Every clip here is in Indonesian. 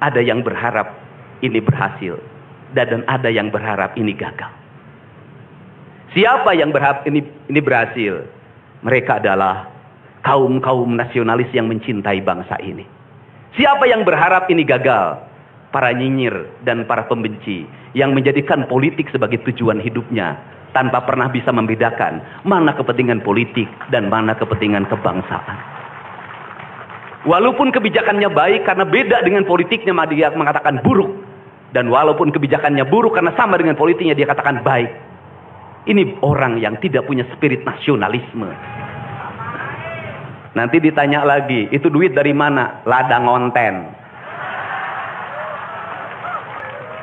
ada yang berharap ini berhasil, dan ada yang berharap ini gagal. Siapa yang berharap ini berhasil? Mereka adalah kaum nasionalis yang mencintai bangsa ini. Siapa yang berharap ini gagal? Para nyinyir dan para pembenci yang menjadikan politik sebagai tujuan hidupnya, tanpa pernah bisa membedakan mana kepentingan politik dan mana kepentingan kebangsaan. Walaupun kebijakannya baik karena beda dengan politiknya, dia mengatakan buruk. Dan walaupun kebijakannya buruk karena sama dengan politiknya, dia katakan baik. Ini orang yang tidak punya spirit nasionalisme. Nanti ditanya lagi, itu duit dari mana? Ladang onten.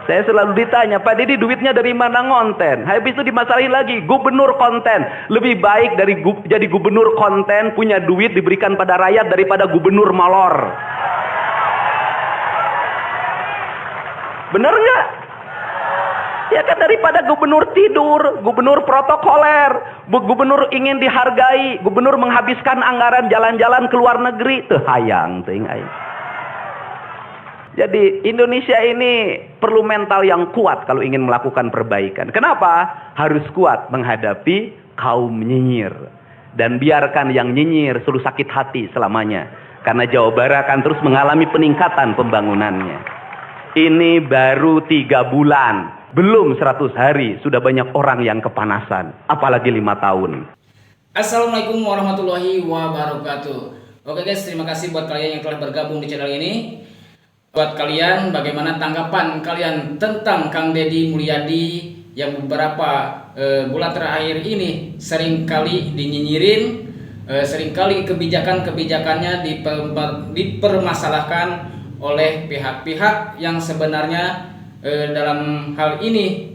Saya selalu ditanya, Pak Didi duitnya dari mana ngonten? Habis itu dimasalahin lagi, gubernur konten. Lebih baik dari jadi gubernur konten, punya duit diberikan pada rakyat daripada gubernur molor. Bener nggak? Ya kan, daripada gubernur tidur, gubernur protokoler, gubernur ingin dihargai, gubernur menghabiskan anggaran jalan-jalan ke luar negeri, teu hayang teuing aing. Jadi Indonesia ini perlu mental yang kuat kalau ingin melakukan perbaikan. Kenapa? Harus kuat menghadapi kaum nyinyir. Dan biarkan yang nyinyir selalu sakit hati selamanya. Karena Jawa Barat akan terus mengalami peningkatan pembangunannya. Ini baru 3 bulan. Belum 100 hari sudah banyak orang yang kepanasan. Apalagi 5 tahun. Assalamualaikum warahmatullahi wabarakatuh. Oke guys, terima kasih buat kalian yang telah bergabung di channel ini. Buat kalian, bagaimana tanggapan kalian tentang Kang Deddy Mulyadi yang beberapa bulan terakhir ini seringkali dinyinyirin, seringkali kebijakan-kebijakannya dipermasalahkan oleh pihak-pihak yang sebenarnya dalam hal ini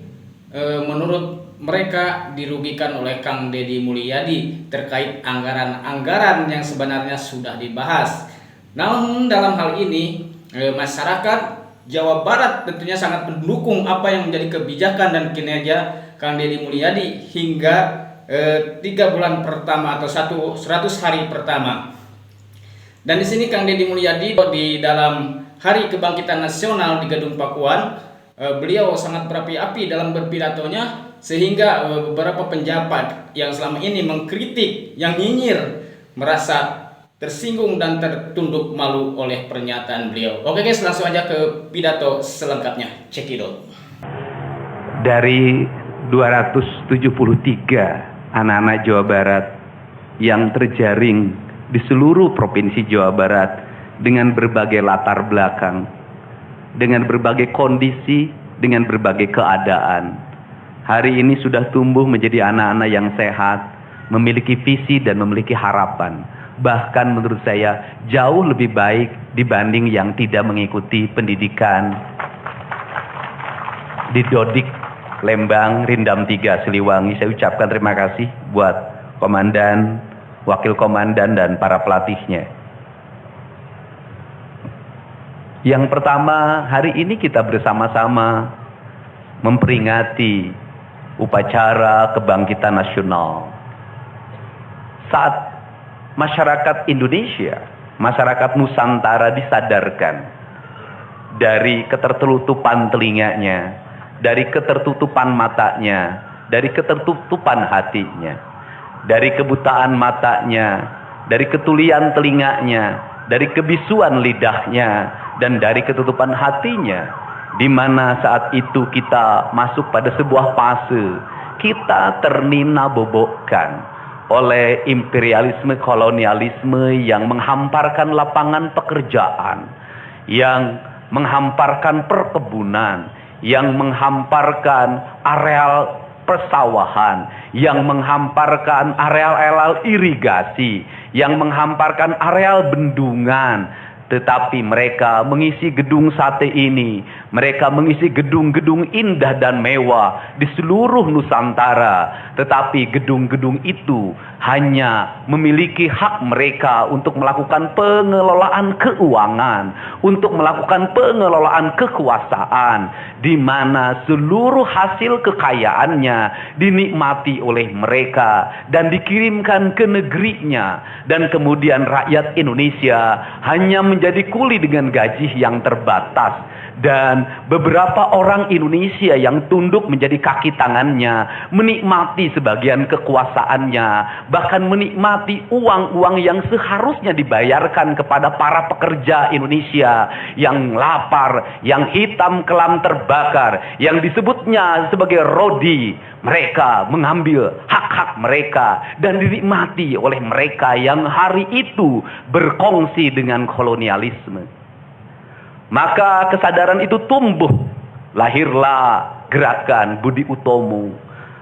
menurut mereka dirugikan oleh Kang Deddy Mulyadi terkait anggaran-anggaran yang sebenarnya sudah dibahas. Namun dalam hal ini masyarakat Jawa Barat tentunya sangat mendukung apa yang menjadi kebijakan dan kinerja Kang Deddy Mulyadi hingga 3 bulan pertama atau 100 hari pertama. Dan di sini Kang Deddy Mulyadi di dalam Hari Kebangkitan Nasional di Gedung Pakuan, beliau sangat berapi-api dalam berpidatonya sehingga beberapa penjabat yang selama ini mengkritik, yang nyinyir, merasa tersinggung dan tertunduk malu oleh pernyataan beliau. Oke guys, langsung aja ke pidato selengkapnya. Cekidot. Dari 273 anak-anak Jawa Barat yang terjaring di seluruh provinsi Jawa Barat dengan berbagai latar belakang, dengan berbagai kondisi, dengan berbagai keadaan, hari ini sudah tumbuh menjadi anak-anak yang sehat, memiliki visi dan memiliki harapan. Bahkan menurut saya jauh lebih baik dibanding yang tidak mengikuti pendidikan di Dodik, Lembang, Rindam 3, Siliwangi. Saya ucapkan terima kasih buat komandan, wakil komandan dan para pelatihnya. Yang pertama, hari ini kita bersama-sama memperingati upacara kebangkitan nasional. Saat masyarakat Indonesia, masyarakat Nusantara disadarkan dari ketertutupan telinganya, dari ketertutupan matanya, dari ketertutupan hatinya, dari kebutaan matanya, dari ketulian telinganya, dari kebisuan lidahnya, dan dari ketutupan hatinya, di mana saat itu kita masuk pada sebuah fase kita ternina bobokkan oleh imperialisme kolonialisme yang menghamparkan lapangan pekerjaan, yang menghamparkan perkebunan, yang menghamparkan areal persawahan, yang menghamparkan areal-areal irigasi, yang menghamparkan areal bendungan. Tetapi mereka mengisi gedung sate ini Mereka mengisi gedung-gedung indah dan mewah di seluruh Nusantara. Tetapi gedung-gedung itu hanya memiliki hak mereka untuk melakukan pengelolaan keuangan, untuk melakukan pengelolaan kekuasaan, di mana seluruh hasil kekayaannya dinikmati oleh mereka dan dikirimkan ke negerinya. Dan kemudian rakyat Indonesia hanya menjadi kuli dengan gaji yang terbatas. Dan beberapa orang Indonesia yang tunduk menjadi kaki tangannya, menikmati sebagian kekuasaannya, bahkan menikmati uang-uang yang seharusnya dibayarkan kepada para pekerja Indonesia yang lapar, yang hitam kelam terbakar, yang disebutnya sebagai rodi. Mereka mengambil hak-hak mereka dan dinikmati oleh mereka yang hari itu berkongsi dengan kolonialisme. Maka kesadaran itu tumbuh. Lahirlah gerakan Budi Utomo.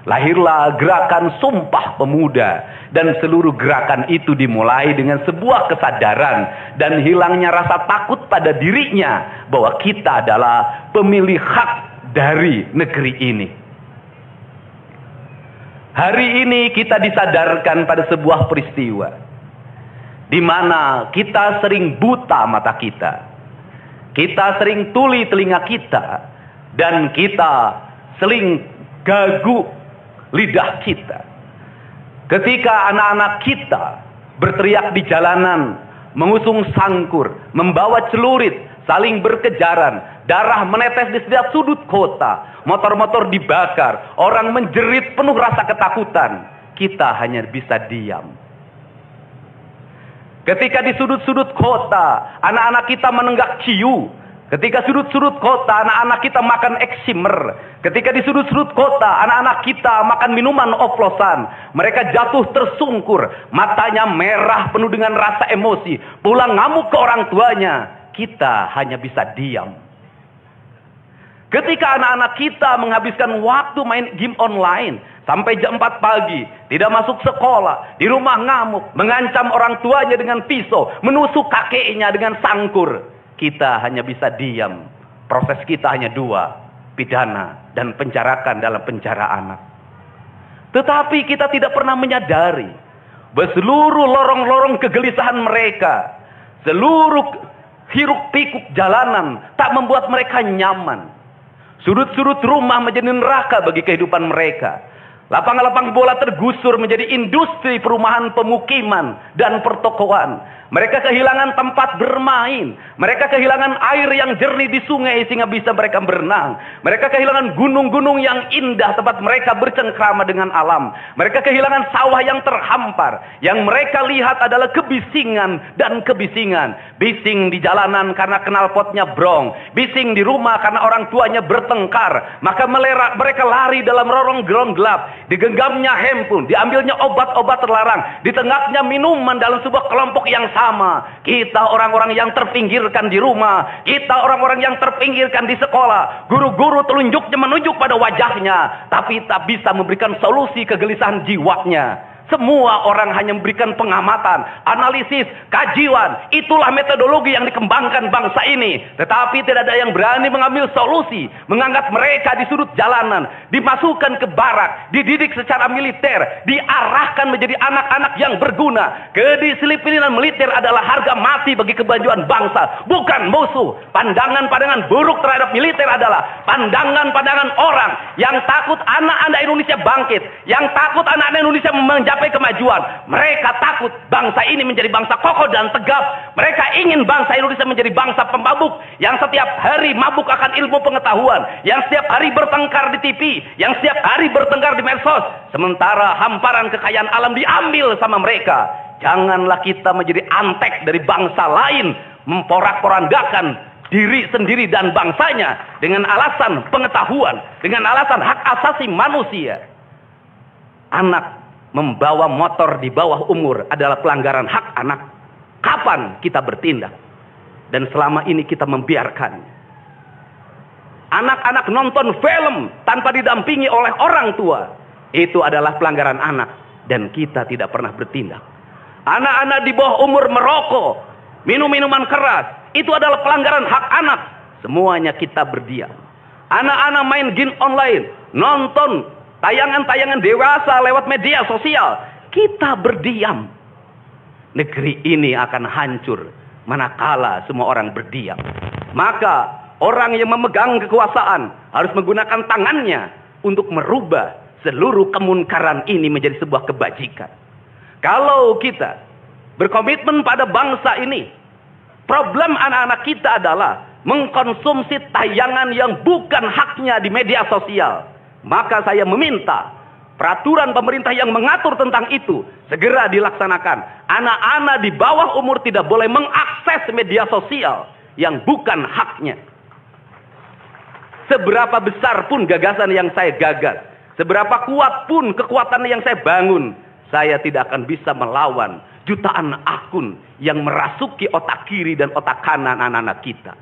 Lahirlah gerakan Sumpah Pemuda. Dan seluruh gerakan itu dimulai dengan sebuah kesadaran dan hilangnya rasa takut pada dirinya bahwa kita adalah pemilik hak dari negeri ini. Hari ini kita disadarkan pada sebuah peristiwa di mana kita sering buta mata kita. Kita sering tuli telinga kita, dan kita sering gagu lidah kita. Ketika anak-anak kita berteriak di jalanan, mengusung sangkur, membawa celurit, saling berkejaran, darah menetes di setiap sudut kota, motor-motor dibakar, orang menjerit penuh rasa ketakutan, kita hanya bisa diam. Ketika di sudut-sudut kota, anak-anak kita menenggak ciu. Ketika sudut-sudut kota, anak-anak kita makan eksimer. Ketika di sudut-sudut kota, anak-anak kita makan minuman oplosan. Mereka jatuh tersungkur, matanya merah penuh dengan rasa emosi, pulang ngamuk ke orang tuanya. Kita hanya bisa diam. Ketika anak-anak kita menghabiskan waktu main game online sampai jam 4 pagi, tidak masuk sekolah, di rumah ngamuk, mengancam orang tuanya dengan pisau, menusuk kakeknya dengan sangkur, kita hanya bisa diam. Proses kita hanya dua, pidana dan penjarakan dalam penjara anak. Tetapi kita tidak pernah menyadari bahwa seluruh lorong-lorong kegelisahan mereka, seluruh hiruk pikuk jalanan tak membuat mereka nyaman. Sudut-sudut rumah menjadi neraka bagi kehidupan mereka. Lapang-lapang bola tergusur menjadi industri perumahan pemukiman dan pertokoan. Mereka kehilangan tempat bermain. Mereka kehilangan air yang jernih di sungai sehingga bisa mereka berenang. Mereka kehilangan gunung-gunung yang indah tempat mereka bercengkrama dengan alam. Mereka kehilangan sawah yang terhampar. Yang mereka lihat adalah kebisingan dan kebisingan. Bising di jalanan karena knalpotnya brong. Bising di rumah karena orang tuanya bertengkar. Maka mereka lari dalam lorong-lorong gelap. Digenggamnya handphone, diambilnya obat-obat terlarang, ditengahnya minuman dalam sebuah kelompok yang sama. Kita orang-orang yang terpinggirkan di rumah, kita orang-orang yang terpinggirkan di sekolah. Guru-guru telunjuknya menunjuk pada wajahnya, tapi tak bisa memberikan solusi kegelisahan jiwanya. Semua orang hanya memberikan pengamatan, analisis, kajian. Itulah metodologi yang dikembangkan bangsa ini. Tetapi tidak ada yang berani mengambil solusi. Mengangkat mereka di sudut jalanan. Dimasukkan ke barak. Dididik secara militer. Diarahkan menjadi anak-anak yang berguna. Kedisiplinan militer adalah harga mati bagi kemajuan bangsa. Bukan musuh. Pandangan-pandangan buruk terhadap militer adalah pandangan-pandangan orang yang takut anak-anak Indonesia bangkit. Yang takut anak-anak Indonesia mencapai kemajuan. Mereka takut bangsa ini menjadi bangsa kokoh dan tegap. Mereka ingin bangsa Indonesia menjadi bangsa pemabuk yang setiap hari mabuk akan ilmu pengetahuan, yang setiap hari bertengkar di TV, yang setiap hari bertengkar di medsos, sementara hamparan kekayaan alam diambil sama mereka. Janganlah kita menjadi antek dari bangsa lain, memporak-porandakan diri sendiri dan bangsanya dengan alasan pengetahuan, dengan alasan hak asasi manusia. Anak membawa motor di bawah umur adalah pelanggaran hak anak. Kapan kita bertindak? Dan selama ini kita membiarkan anak-anak nonton film tanpa didampingi oleh orang tua. Itu adalah pelanggaran anak. Dan kita tidak pernah bertindak. Anak-anak di bawah umur merokok, minum minuman keras, itu adalah pelanggaran hak anak. semuanya kita berdiam. Anak-anak main game online, nonton tayangan-tayangan dewasa lewat media sosial, kita berdiam. Negeri ini akan hancur manakala semua orang berdiam. Maka orang yang memegang kekuasaan harus menggunakan tangannya untuk merubah seluruh kemunkaran ini menjadi sebuah kebajikan. Kalau kita berkomitmen pada bangsa ini, problem anak-anak kita adalah mengkonsumsi tayangan yang bukan haknya di media sosial. Maka saya meminta peraturan pemerintah yang mengatur tentang itu segera dilaksanakan. Anak-anak di bawah umur tidak boleh mengakses media sosial yang bukan haknya. Seberapa besar pun gagasan yang saya gagas, seberapa kuat pun kekuatan yang saya bangun, saya tidak akan bisa melawan jutaan akun yang merasuki otak kiri dan otak kanan anak-anak kita.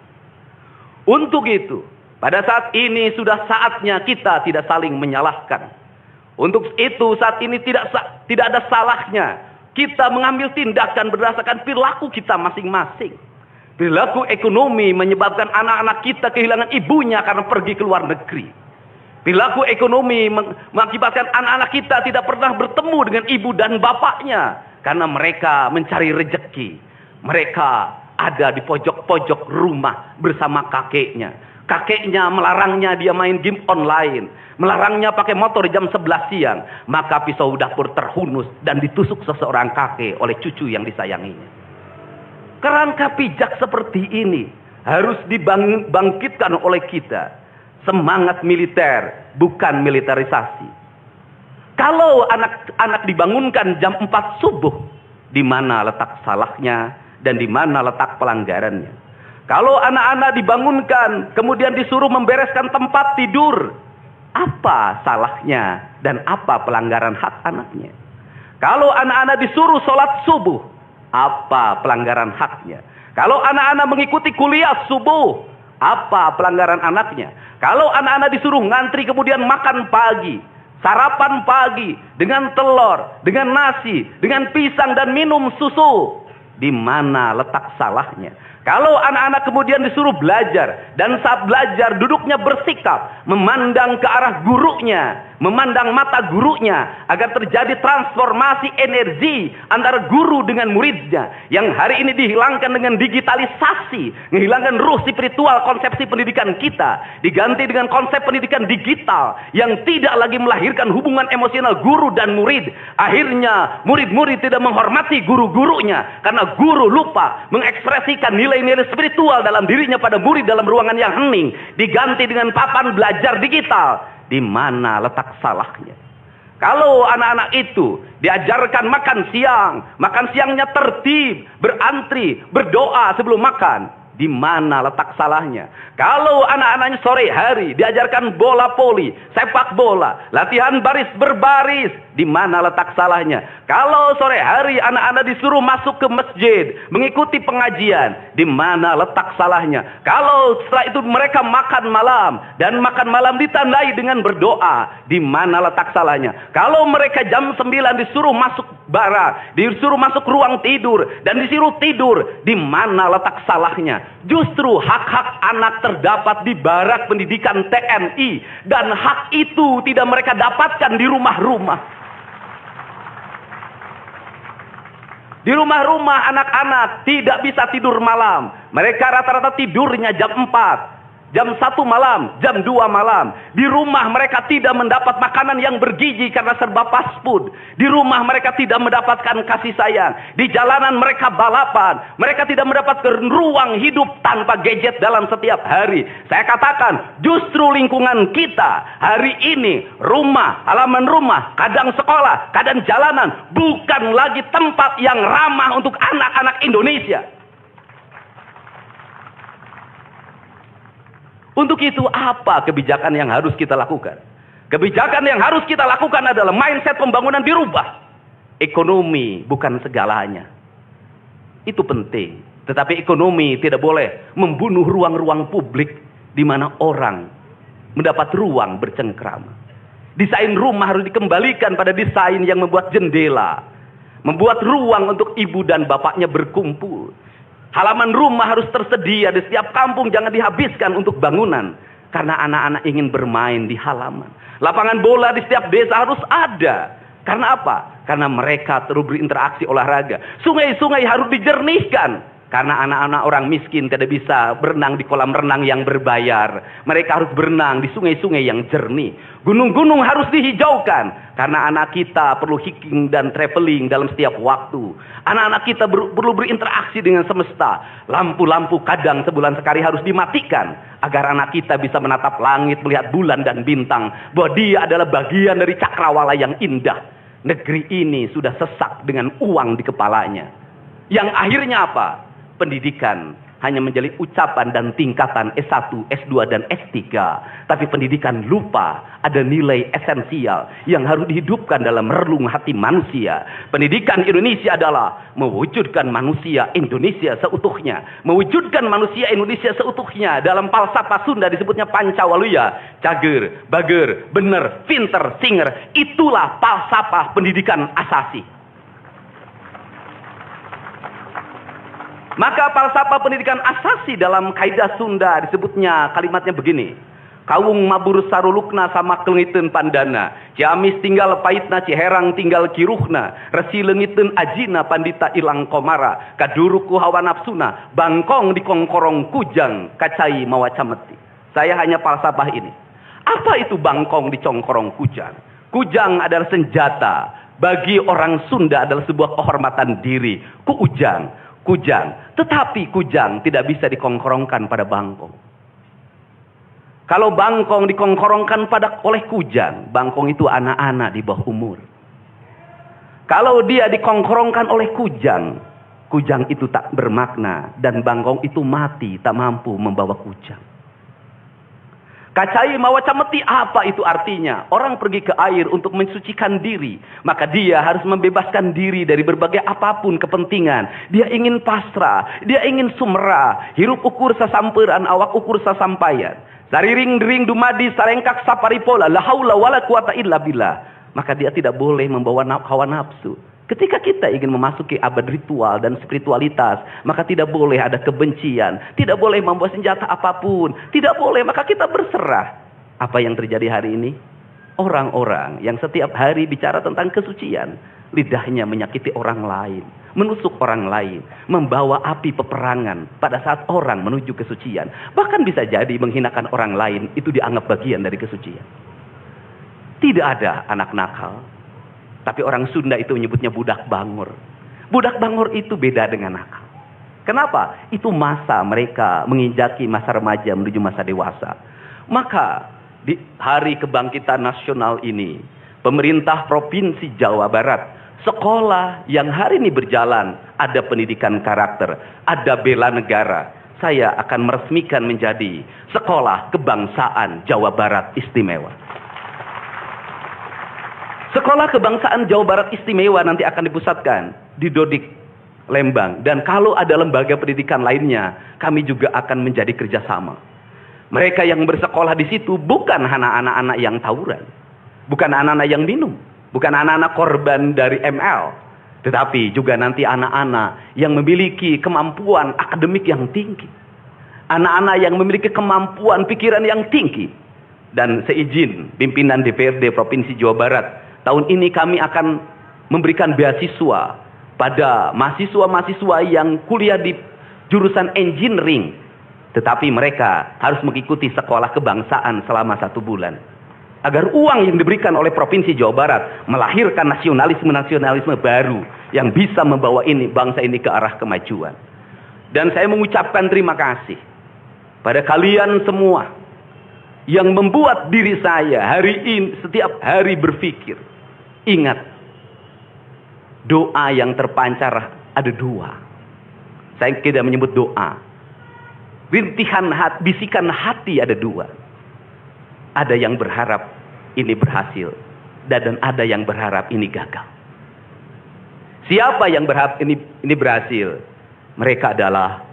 Untuk itu, pada saat ini sudah saatnya kita tidak saling menyalahkan. Untuk itu saat ini tidak ada salahnya kita mengambil tindakan berdasarkan perilaku kita masing-masing. Perilaku ekonomi menyebabkan anak-anak kita kehilangan ibunya karena pergi ke luar negeri. Perilaku ekonomi mengakibatkan anak-anak kita tidak pernah bertemu dengan ibu dan bapaknya karena mereka mencari rejeki. Mereka ada di pojok-pojok rumah bersama kakeknya. Kakeknya melarangnya dia main game online, melarangnya pakai motor jam 11 siang. Maka pisau dapur terhunus dan ditusuk seseorang kakek oleh cucu yang disayanginya. Kerangka pijak seperti ini harus dibangkitkan oleh kita. Semangat militer, bukan militerisasi. Kalau anak-anak dibangunkan jam 4 subuh, di mana letak salahnya dan di mana letak pelanggarannya? Kalau anak-anak dibangunkan, kemudian disuruh membereskan tempat tidur, apa salahnya dan apa pelanggaran hak anaknya? Kalau anak-anak disuruh sholat subuh, apa pelanggaran haknya? Kalau anak-anak mengikuti kuliah subuh, apa pelanggaran anaknya? Kalau anak-anak disuruh ngantri kemudian makan pagi, sarapan pagi dengan telur, dengan nasi, dengan pisang dan minum susu, di mana letak salahnya? Kalau anak-anak kemudian disuruh belajar, dan saat belajar duduknya bersikap, memandang ke arah gurunya, memandang mata gurunya, agar terjadi transformasi energi antara guru dengan muridnya, yang hari ini dihilangkan dengan digitalisasi, menghilangkan ruh spiritual konsepsi pendidikan kita, diganti dengan konsep pendidikan digital, yang tidak lagi melahirkan hubungan emosional guru dan murid. Akhirnya murid-murid tidak menghormati guru-gurunya, karena guru lupa mengekspresikan nilai-nilai spiritual dalam dirinya pada murid dalam ruangan yang hening, diganti dengan papan belajar digital. Di mana letak salahnya? Kalau anak-anak itu diajarkan makan siangnya tertib, berantri, berdoa sebelum makan, di mana letak salahnya? Kalau anak-anaknya sore hari diajarkan bola voli, sepak bola, latihan baris berbaris, di mana letak salahnya? Kalau sore hari anak-anak disuruh masuk ke masjid, mengikuti pengajian, di mana letak salahnya? Kalau setelah itu mereka makan malam, dan makan malam ditandai dengan berdoa, di mana letak salahnya? Kalau mereka jam 9 disuruh masuk barak, disuruh masuk ruang tidur, dan disuruh tidur, di mana letak salahnya? Justru hak-hak anak terdapat di barak pendidikan TNI, dan hak itu tidak mereka dapatkan di rumah-rumah. Di rumah-rumah anak-anak tidak bisa tidur malam. Mereka rata-rata tidurnya jam 4. Jam 1 malam, jam 2 malam. Di rumah mereka tidak mendapat makanan yang bergizi karena serba fast food. Di rumah mereka tidak mendapatkan kasih sayang. Di jalanan mereka balapan. Mereka tidak mendapatkan ruang hidup tanpa gadget dalam setiap hari. Saya katakan, justru lingkungan kita hari ini, rumah, halaman rumah, kadang sekolah, kadang jalanan, bukan lagi tempat yang ramah untuk anak-anak Indonesia. Untuk itu apa kebijakan yang harus kita lakukan? Kebijakan yang harus kita lakukan adalah mindset pembangunan dirubah. Ekonomi bukan segalanya. Itu penting. Tetapi ekonomi tidak boleh membunuh ruang-ruang publik di mana orang mendapat ruang bercengkrama. Desain rumah harus dikembalikan pada desain yang membuat jendela, membuat ruang untuk ibu dan bapaknya berkumpul. Halaman rumah harus tersedia di setiap kampung, jangan dihabiskan untuk bangunan. Karena anak-anak ingin bermain di halaman. Lapangan bola di setiap desa harus ada. Karena apa? Karena mereka terus berinteraksi olahraga. Sungai-sungai harus dijernihkan. Karena anak-anak orang miskin tidak bisa berenang di kolam renang yang berbayar. Mereka harus berenang di sungai-sungai yang jernih. Gunung-gunung harus dihijaukan. Karena anak kita perlu hiking dan traveling dalam setiap waktu. Anak-anak kita perlu berinteraksi dengan semesta. Lampu-lampu kadang sebulan sekali harus dimatikan. Agar anak kita bisa menatap langit, melihat bulan dan bintang. Bahwa dia adalah bagian dari cakrawala yang indah. Negeri ini sudah sesak dengan uang di kepalanya. Yang akhirnya apa? Pendidikan hanya menjadi ucapan dan tingkatan S1, S2, dan S3. Tapi pendidikan lupa ada nilai esensial yang harus dihidupkan dalam relung hati manusia. Pendidikan Indonesia adalah mewujudkan manusia Indonesia seutuhnya. Mewujudkan manusia Indonesia seutuhnya. Dalam falsafah Sunda disebutnya Pancawaluya. Cager, bager, bener, pinter, singer. Itulah falsafah pendidikan asasi. Maka falsafah pendidikan asasi dalam kaidah Sunda disebutnya kalimatnya begini. Kawung mabur sarulukna sama kelengiten pandana. Ciamis tinggal paitna, Ciherang tinggal kiruhna. Resi lengiten ajina pandita ilang komara. Kaduruku hawa nafsuna. Bangkong di kongkorong kujang. Kacai mawacameti. Saya hanya falsafah ini. Apa itu bangkong di congkorong kujang? Kujang adalah senjata. Bagi orang Sunda adalah sebuah kehormatan diri. Kujang. Kujang, tetapi kujang tidak bisa dikongkorongkan pada bangkong. Kalau bangkong dikongkorongkan oleh kujang, bangkong itu anak-anak di bawah umur. Kalau dia dikongkorongkan oleh kujang, kujang itu tak bermakna dan bangkong itu mati, tak mampu membawa kujang. Kacai mawacameti, apa itu artinya? Orang pergi ke air untuk mensucikan diri. Maka dia harus membebaskan diri dari berbagai apapun kepentingan. Dia ingin pasrah. Dia ingin sumera. Hirup ukur sasamperan, awak ukur sasampayan. Sariring dering dumadi sarengkak saparipola. La haula wala quwata illa billah. Maka dia tidak boleh membawa hawa nafsu. Ketika kita ingin memasuki abad ritual dan spiritualitas, maka tidak boleh ada kebencian, tidak boleh membawa senjata apapun, tidak boleh, maka kita berserah. Apa yang terjadi hari ini? Orang-orang yang setiap hari bicara tentang kesucian, lidahnya menyakiti orang lain, menusuk orang lain, membawa api peperangan pada saat orang menuju kesucian. Bahkan bisa jadi menghinakan orang lain, itu dianggap bagian dari kesucian. Tidak ada anak nakal. Tapi orang Sunda itu menyebutnya budak bangor. Budak bangor itu beda dengan nakal. Kenapa? Itu masa mereka menginjaki masa remaja menuju masa dewasa. Maka di hari kebangkitan nasional ini, pemerintah Provinsi Jawa Barat, sekolah yang hari ini berjalan, ada pendidikan karakter, ada bela negara. Saya akan meresmikan menjadi Sekolah Kebangsaan Jawa Barat Istimewa. Sekolah Kebangsaan Jawa Barat Istimewa nanti akan dipusatkan di Dodik, Lembang. Dan kalau ada lembaga pendidikan lainnya, kami juga akan menjadi kerjasama. Mereka yang bersekolah di situ bukan anak-anak yang tawuran. Bukan anak-anak yang minum. Bukan anak-anak korban dari ML. Tetapi juga nanti anak-anak yang memiliki kemampuan akademik yang tinggi. Anak-anak yang memiliki kemampuan pikiran yang tinggi. Dan seizin pimpinan DPRD Provinsi Jawa Barat, tahun ini kami akan memberikan beasiswa pada mahasiswa-mahasiswa yang kuliah di jurusan engineering. Tetapi mereka harus mengikuti sekolah kebangsaan selama 1 bulan. Agar uang yang diberikan oleh Provinsi Jawa Barat melahirkan nasionalisme-nasionalisme baru yang bisa membawa bangsa ini ke arah kemajuan. Dan saya mengucapkan terima kasih pada kalian semua yang membuat diri saya hari ini setiap hari berpikir. Ingat, doa yang terpancar ada 2. Saya tidak menyebut doa. Rintihan hati, bisikan hati ada 2. Ada yang berharap ini berhasil, dan ada yang berharap ini gagal. Siapa yang berharap ini berhasil? Mereka adalah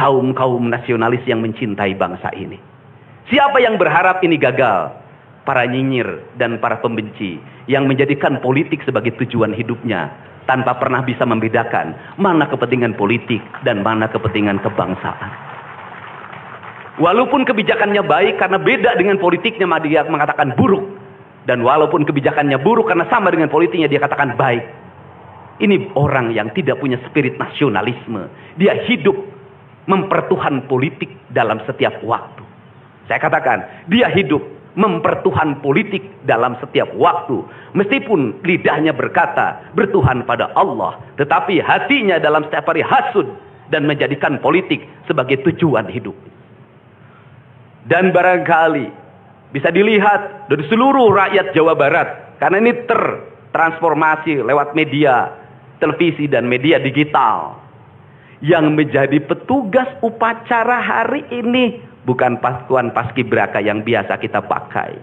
kaum-kaum nasionalis yang mencintai bangsa ini. Siapa yang berharap ini gagal? Para nyinyir dan para pembenci yang menjadikan politik sebagai tujuan hidupnya. tanpa pernah bisa membedakan mana kepentingan politik dan mana kepentingan kebangsaan. Walaupun kebijakannya baik karena beda dengan politiknya, dia mengatakan buruk. Dan walaupun kebijakannya buruk karena sama dengan politiknya, dia katakan baik. Ini orang yang tidak punya spirit nasionalisme. Dia hidup mempertuhan politik dalam setiap waktu. Saya katakan, dia hidup mempertuhan politik dalam setiap waktu. Meskipun lidahnya berkata bertuhan pada Allah, tetapi hatinya dalam setiap hari hasud dan menjadikan politik sebagai tujuan hidup. Dan barangkali bisa dilihat dari seluruh rakyat Jawa Barat, karena ini tertransformasi lewat media televisi dan media digital. Yang menjadi petugas upacara hari ini bukan pasukan paskibraka yang biasa kita pakai,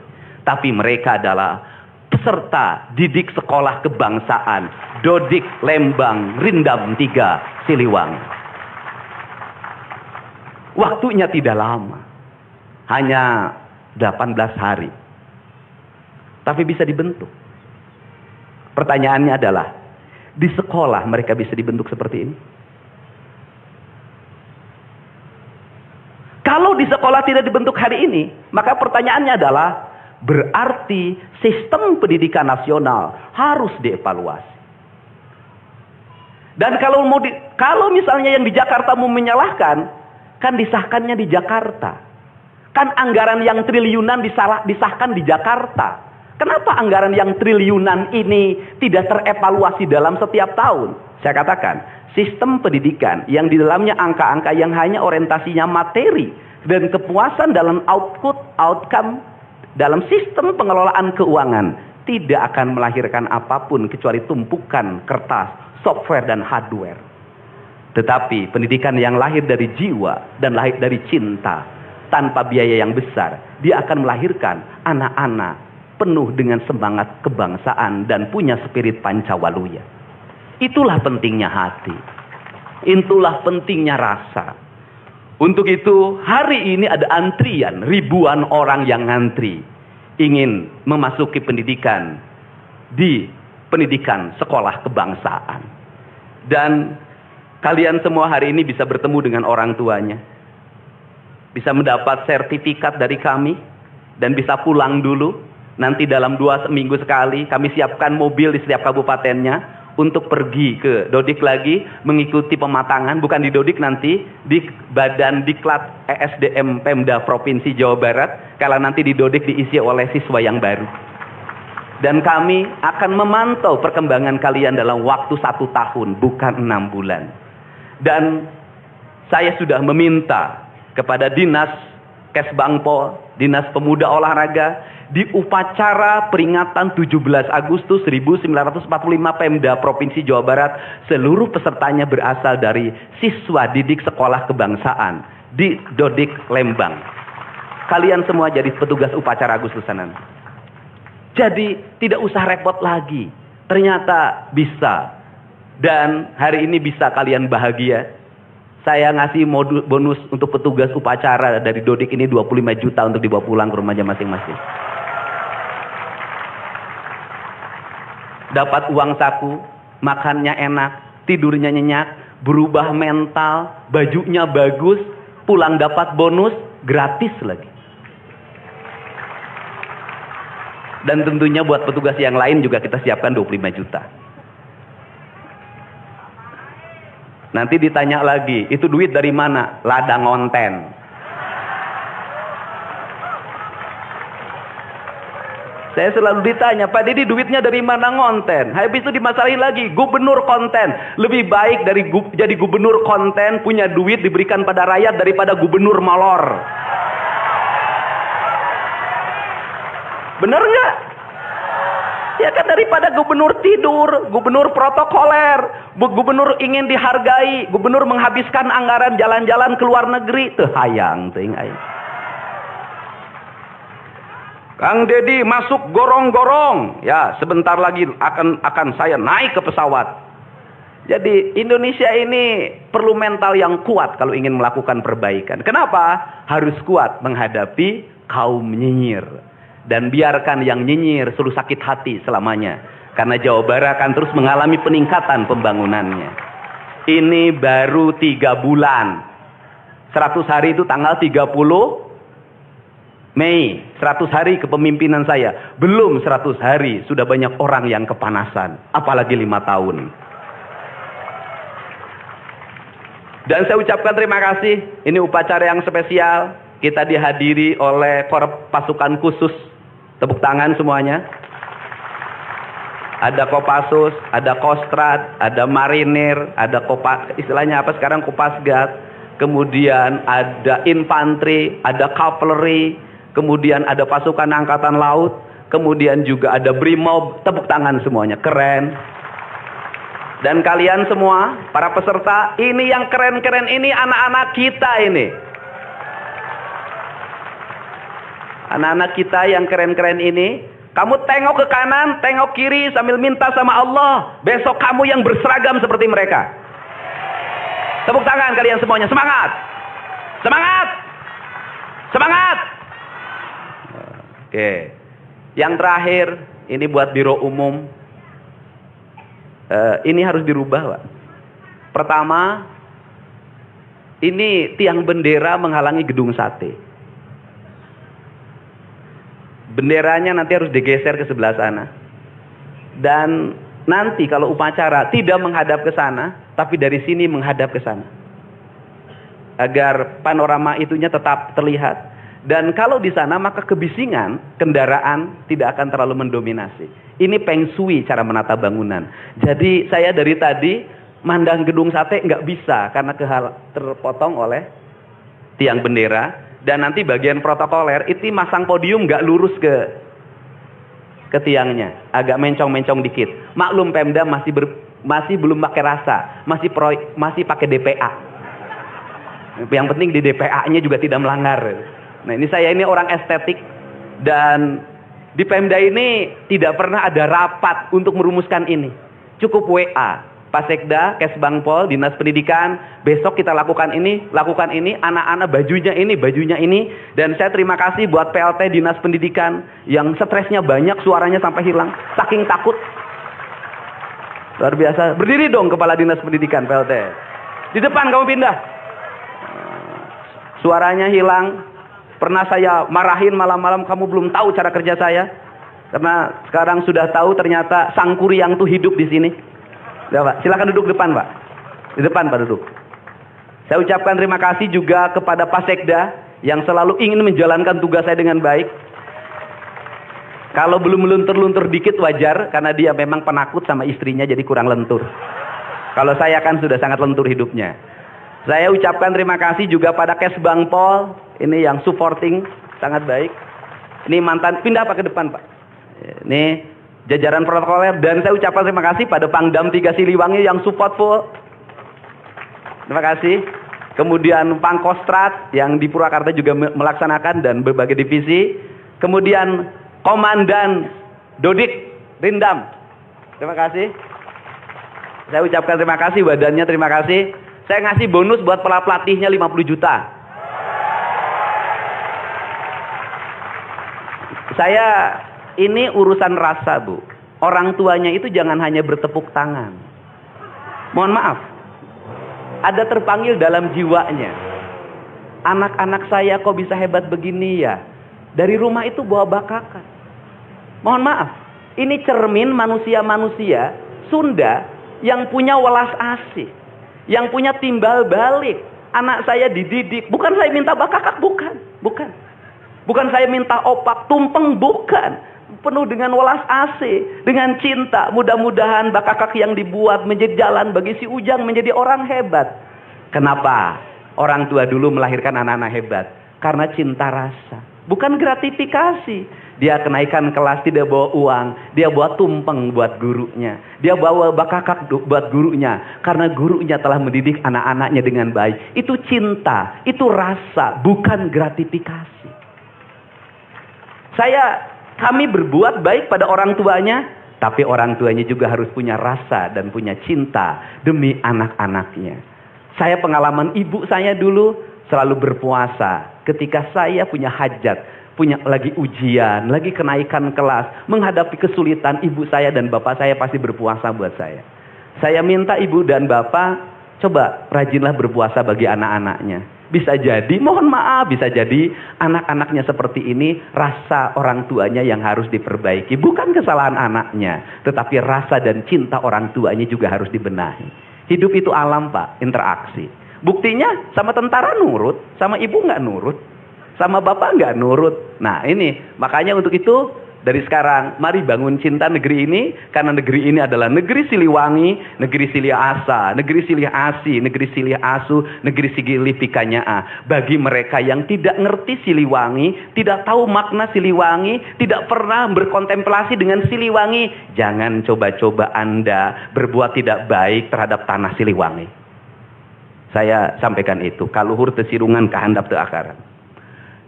tapi mereka adalah peserta didik sekolah kebangsaan Dodik Lembang Rindam 3 Siliwangi. Waktunya tidak lama, hanya 18 hari, tapi bisa dibentuk. Pertanyaannya adalah, di sekolah mereka bisa dibentuk seperti ini? Kalau di sekolah tidak dibentuk hari ini, maka pertanyaannya adalah, berarti sistem pendidikan nasional harus dievaluasi. Dan kalau misalnya yang di Jakarta mau menyalahkan, kan disahkannya di Jakarta. Kan anggaran yang triliunan disahkan di Jakarta. Kenapa anggaran yang triliunan ini tidak terevaluasi dalam setiap tahun? Saya katakan, sistem pendidikan yang di dalamnya angka-angka yang hanya orientasinya materi dan kepuasan dalam outcome dalam sistem pengelolaan keuangan tidak akan melahirkan apapun kecuali tumpukan kertas, software dan hardware. Tetapi pendidikan yang lahir dari jiwa dan lahir dari cinta, tanpa biaya yang besar, dia akan melahirkan anak-anak penuh dengan semangat kebangsaan dan punya spirit Pancawaluya. Itulah pentingnya hati. Itulah pentingnya rasa. Untuk itu hari ini ada antrian, ribuan orang yang ngantri ingin memasuki pendidikan di pendidikan sekolah kebangsaan. Dan kalian semua hari ini bisa bertemu dengan orang tuanya, bisa mendapat sertifikat dari kami, dan bisa pulang dulu. Nanti dalam 2 minggu sekali kami siapkan mobil di setiap kabupatennya untuk pergi ke Dodik lagi, mengikuti pematangan, bukan di Dodik nanti, di Badan Diklat ESDM Pemda Provinsi Jawa Barat, kalau nanti di Dodik diisi oleh siswa yang baru. Dan kami akan memantau perkembangan kalian dalam waktu 1 tahun, bukan 6 bulan. Dan saya sudah meminta kepada Dinas Kesbangpol, Dinas Pemuda Olahraga, di upacara peringatan 17 Agustus 1945 Pemda Provinsi Jawa Barat, seluruh pesertanya berasal dari siswa didik sekolah kebangsaan di Dodik Lembang. Kalian semua jadi petugas upacara Agustusanan. Jadi tidak usah repot lagi. Ternyata bisa. Dan hari ini bisa kalian bahagia. Saya ngasih bonus untuk petugas upacara dari Dodik ini 25 juta untuk dibawa pulang ke rumahnya masing-masing. Dapat uang saku, makannya enak, tidurnya nyenyak, berubah mental, bajunya bagus, pulang dapat bonus, gratis lagi. Dan tentunya buat petugas yang lain juga kita siapkan 25 juta. Nanti ditanya lagi, itu duit dari mana? Ladang ngonten. Saya selalu ditanya, Pak Didi duitnya dari mana ngonten? Habis itu dimasalahin lagi, gubernur konten. Lebih baik dari jadi gubernur konten, punya duit diberikan pada rakyat daripada gubernur molor. Bener nggak? Ya kan, daripada gubernur tidur, gubernur protokoler, gubernur ingin dihargai, gubernur menghabiskan anggaran jalan-jalan ke luar negeri, teu hayang teuing aing. Kang Dedi masuk gorong-gorong, ya sebentar lagi akan saya naik ke pesawat. Jadi Indonesia ini perlu mental yang kuat kalau ingin melakukan perbaikan. Kenapa? Harus kuat menghadapi kaum nyinyir. Dan biarkan yang nyinyir selalu sakit hati selamanya. Karena Jawa Barat akan terus mengalami peningkatan pembangunannya. Ini baru 3 bulan. 100 hari itu tanggal 30 Mei. 100 hari kepemimpinan saya. Belum 100 hari sudah banyak orang yang kepanasan. Apalagi 5 tahun. Dan saya ucapkan terima kasih. Ini upacara yang spesial. Kita dihadiri oleh korps pasukan khusus. Tepuk tangan semuanya. Ada Kopassus, ada Kostrad, ada Marinir, ada istilahnya apa sekarang Kopasgat, kemudian ada infanteri, ada cavalry, kemudian ada pasukan angkatan laut, kemudian juga ada Brimob. Tepuk tangan semuanya, keren. Dan kalian semua, para peserta, ini yang keren-keren ini anak-anak kita ini. Anak-anak kita yang keren-keren ini. Kamu tengok ke kanan, tengok kiri sambil minta sama Allah. Besok kamu yang berseragam seperti mereka. Tepuk tangan kalian semuanya. Semangat! Semangat! Semangat! Oke. Yang terakhir, ini buat biro umum. Ini harus dirubah, Pak. Pertama, ini tiang bendera menghalangi gedung sate. Benderanya nanti harus digeser ke sebelah sana. Dan nanti kalau upacara tidak menghadap ke sana, tapi dari sini menghadap ke sana. Agar panorama itunya tetap terlihat. Dan kalau di sana maka kebisingan kendaraan tidak akan terlalu mendominasi. Ini Feng Shui cara menata bangunan. Jadi saya dari tadi mandang gedung sate nggak bisa karena terpotong oleh tiang bendera. Dan nanti bagian protokoler itu masang podium nggak lurus ke tiangnya, agak mencong-mencong dikit. Maklum Pemda masih belum pakai rasa, masih pakai DPA. Yang penting di DPA-nya juga tidak melanggar. Nah ini saya ini orang estetik dan di Pemda ini tidak pernah ada rapat untuk merumuskan ini. Cukup WA. Pak Sekda, Kesbangpol, Dinas Pendidikan, besok kita lakukan ini, anak-anak bajunya ini, dan saya terima kasih buat PLT Dinas Pendidikan yang stresnya banyak, suaranya sampai hilang, saking takut. Luar biasa. Berdiri dong Kepala Dinas Pendidikan PLT. Di depan kamu pindah. Suaranya hilang. Pernah saya marahin malam-malam, kamu belum tahu cara kerja saya. Karena sekarang sudah tahu ternyata Sang Kuryang tuh hidup di sini. Ya, Pak. Silakan duduk depan, Pak. Di depan, Pak, duduk. Saya ucapkan terima kasih juga kepada Pak Sekda yang selalu ingin menjalankan tugas saya dengan baik. Kalau belum meluntur-luntur dikit wajar, karena dia memang penakut sama istrinya jadi kurang lentur. Kalau saya kan sudah sangat lentur hidupnya. Saya ucapkan terima kasih juga pada Kesbangpol, ini yang supporting sangat baik. Ini mantan, pindah Pak ke depan, Pak. Ini jajaran protokoler, dan saya ucapkan terima kasih pada Pangdam 3 Siliwangi yang support full. Terima kasih. Kemudian Pangkostrat yang di Purwakarta juga melaksanakan dan berbagai divisi. Kemudian Komandan Dodik Rindam. Terima kasih. Saya ucapkan terima kasih, badannya terima kasih. Saya ngasih bonus buat pelatihnya 50 juta. Saya ini urusan rasa, Bu. Orang tuanya itu jangan hanya bertepuk tangan. Mohon maaf. Ada terpanggil dalam jiwanya. Anak-anak saya kok bisa hebat begini ya? Dari rumah itu bawa bakakan. Mohon maaf. Ini cermin manusia-manusia Sunda yang punya welas asih. Yang punya timbal balik. Anak saya dididik. Bukan saya minta bakakak, bukan. Bukan saya minta opak tumpeng, bukan. Penuh dengan welas asih, dengan cinta. Mudah-mudahan bakakak yang dibuat menjadi jalan bagi si Ujang menjadi orang hebat. Kenapa orang tua dulu melahirkan anak-anak hebat? Karena cinta rasa, bukan gratifikasi. Dia kenaikan kelas tidak bawa uang, dia bawa tumpeng buat gurunya, dia bawa bakakak buat gurunya, karena gurunya telah mendidik anak-anaknya dengan baik. Itu cinta, itu rasa, bukan gratifikasi. Kami berbuat baik pada orang tuanya, tapi orang tuanya juga harus punya rasa dan punya cinta demi anak-anaknya. Saya pengalaman ibu saya dulu selalu berpuasa ketika saya punya hajat, punya lagi ujian, lagi kenaikan kelas, menghadapi kesulitan, ibu saya dan bapak saya pasti berpuasa buat saya. Saya minta ibu dan bapak, coba rajinlah berpuasa bagi anak-anaknya. Bisa jadi, mohon maaf, bisa jadi anak-anaknya seperti ini, rasa orang tuanya yang harus diperbaiki. Bukan kesalahan anaknya, tetapi rasa dan cinta orang tuanya juga harus dibenahi. Hidup itu alam, Pak, interaksi. Buktinya sama tentara nurut, sama ibu nggak nurut, sama bapak nggak nurut. Nah ini, makanya untuk itu, dari sekarang, mari bangun cinta negeri ini, karena negeri ini adalah negeri Siliwangi, negeri Silih Asa, negeri Silih Asi, negeri Silih Asu, negeri Silih Pikanyaa. Bagi mereka yang tidak ngerti Siliwangi, tidak tahu makna Siliwangi, tidak pernah berkontemplasi dengan Siliwangi, jangan coba-coba Anda berbuat tidak baik terhadap tanah Siliwangi. Saya sampaikan itu, kaluhur tesirungan kahandap teu akaran.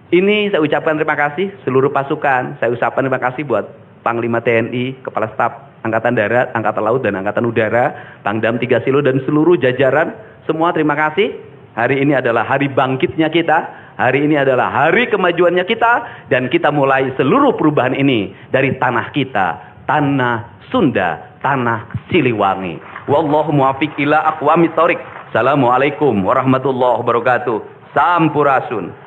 Ini saya ucapkan terima kasih seluruh pasukan. Saya ucapkan terima kasih buat Panglima TNI, Kepala Staf Angkatan Darat, Angkatan Laut dan Angkatan Udara, Pangdam 3 Silo dan seluruh jajaran. Semua terima kasih. Hari ini adalah hari bangkitnya kita. Hari ini adalah hari kemajuannya kita. Dan kita mulai seluruh perubahan ini dari tanah kita, tanah Sunda, tanah Siliwangi. Wallahu muwaffiq ila aqwamit thoriq. Assalamualaikum warahmatullahi wabarakatuh. Sampurasun.